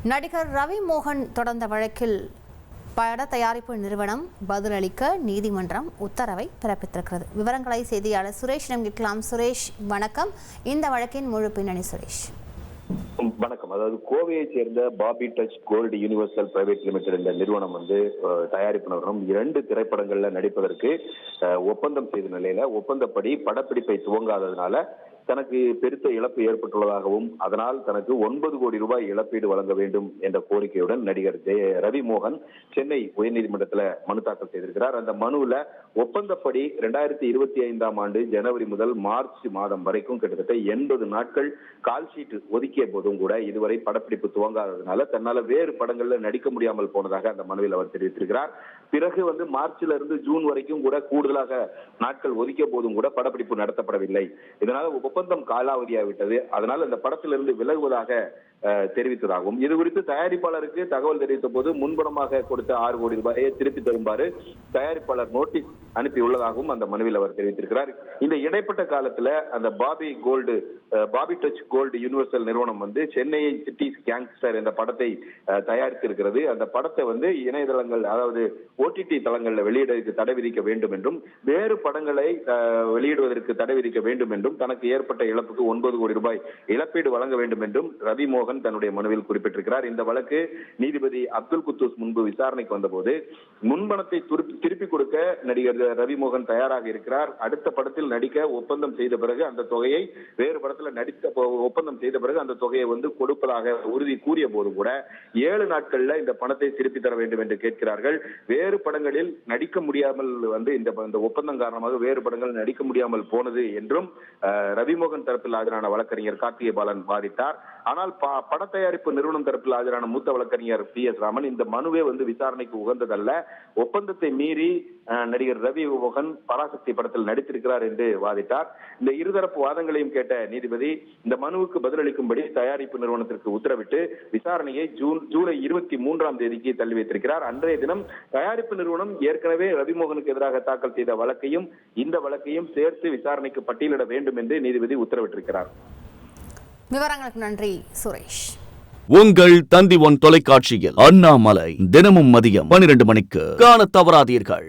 நடிகர் ரவி மோகன் தொடர்ந்த வழக்கில் பட தயாரிப்பு நிறுவனம் பதிலளிக்க நீதிமன்றம் உத்தரவை பிறப்பித்திருக்கிறது. விவரங்களை செய்தியாளர் சுரேஷிடம் கேட்கலாம். சுரேஷ், வணக்கம். இந்த வழக்கின் முழு பின்னணி சுரேஷ். வணக்கம். அதாவது கோவையை சேர்ந்த Bobby Touch Gold Universal Private Limited இந்த நிறுவனம் தயாரிப்பு நிறுவனம் 2 திரைப்படங்கள்ல நடிப்பதற்கு ஒப்பந்தம் செய்த நிலையில ஒப்பந்தப்படி படப்பிடிப்பை துவங்காததுனால தனக்கு பெருத்த இழப்பு ஏற்பட்டுள்ளதாகவும் அதனால் தனக்கு 9 கோடி ரூபாய் இழப்பீடு வழங்க வேண்டும் என்ற கோரிக்கையுடன் நடிகர் ரவி மோகன் சென்னை உயர்நீதிமன்றத்தில் மனு தாக்கல் செய்திருக்கிறார். அந்த மனுவில் ஒப்பந்தப்படி 2025ஆம் ஆண்டு ஜனவரி முதல் மார்ச் மாதம் வரைக்கும் கிட்டத்தட்ட 80 நாட்கள் கால் ஷீட் ஒதுக்கிய போதும் கூட இதுவரை படப்பிடிப்பு துவங்காததுனால தன்னால வேறு படங்கள்ல நடிக்க முடியாமல் போனதாக அந்த மனுவில் அவர் தெரிவித்திருக்கிறார். பிறகு மார்ச்ல இருந்து ஜூன் வரைக்கும் கூட கூடுதலாக நாட்கள் ஒதுக்கிய போதும் கூட படப்பிடிப்பு நடத்தப்படவில்லை. இதனால ஒப்பந்தம் காலாவதியாகிவிட்டது. அதனால் அந்த படத்திலிருந்து விலகுவதாக தெரிவித்ததாகவும் இது குறித்து தயாரிப்பாளருக்கு தகவல் தெரிவித்த போது முன்பணமாக கொடுத்த 6 கோடி ரூபாயை திருப்பி தருமாறு தயாரிப்பாளர் நோட்டீஸ் அனுப்பியுள்ளதாகவும் அந்த மனுவில் அவர் தெரிவித்திருக்கிறார். இந்த இடைப்பட்ட காலத்துல அந்த பாபி டச் கோல்டு யூனிவர்சல் நிறுவனம் சென்னை சிட்டி கேங்ஸ்டர் என்ற படத்தை தயாரித்திருக்கிறது. அந்த படத்தை இணையதளங்கள் அதாவது OTT தளங்களில் வெளியிடுவதற்கு தடை விதிக்க வேண்டும் என்றும் வேறு படங்களை வெளியிடுவதற்கு தடை விதிக்க வேண்டும் என்றும் தனக்கு ஏற்பட்ட இழப்புக்கு 9 கோடி ரூபாய் இழப்பீடு வழங்க வேண்டும் என்றும் ரவி மோகன் தன்னுடைய மனுவில் குறிப்பிட்டிருக்கிறார். இந்த வழக்கு நீதிபதி அப்துல் குத்தூஸ் முன்பு விசாரணைக்கு வந்தபோது முன்பணத்தை திருப்பி கொடுக்க நடிகர் ரவி மோகன் தயாராக இருக்கிறார். அடுத்த படத்தில் நடிக்க ஒப்பந்தம் செய்த பிறகு அந்த தொகையை வேறு படத்தில் ஒப்பந்தம் செய்த பிறகு அந்த தொகையை கொடுப்பதாக உறுதி கூறிய போது கூட 7 நாட்கள்ல இந்த பணத்தை திருப்பி தர வேண்டும் என்று கேட்கிறார்கள். வேறு படங்களில் நடிக்க முடியாமல் இந்த ஒப்பந்தம் காரணமாக வேறு படங்கள் நடிக்க முடியாமல் போனது என்றும் ரவிமோகன் தரப்பில் ஆஜரான வழக்கறிஞர் கார்த்திகை பாலன் வாதிட்டார். ஆனால் பட தயாரிப்பு நிறுவனம் தரப்பில் ஆஜரான மூத்த வழக்கறிஞர் PS ராமன் இந்த மனுவே விசாரணைக்கு உகந்ததல்ல, ஒப்பந்தத்தை மீறி நடிகர் ரவி மோகன் பராசக்தி படத்தில் நடித்திருக்கிறார் என்று வாதிட்டார். இந்த இருதரப்பு வாதங்களையும் கேட்ட நீதிபதி இந்த மனுவுக்கு பதிலளிக்கும்படி தயாரிப்பு நிறுவனத்திற்கு உத்தரவிட்டு விசாரணையை ஜூலை 23ஆம் தேதிக்கு தள்ளி வைத்திருக்கிறார். அன்றைய தினம் தயாரிப்பு நிறுவனம் ஏற்கனவே ரவிமோகனுக்கு எதிராக தாக்கல் செய்த வழக்கையும் இந்த வழக்கையும் சேர்த்து விசாரணைக்கு பட்டியலிட வேண்டும் என்று நீதிபதி உத்தரவிட்டிருக்கிறார். விவரங்களுக்கு நன்றி சுரேஷ். உங்கள் தந்தி 1 தொலைக்காட்சியில் அண்ணாமலை தினமும் மதியம் 12 மணிக்கு காண தவறாதீர்கள்.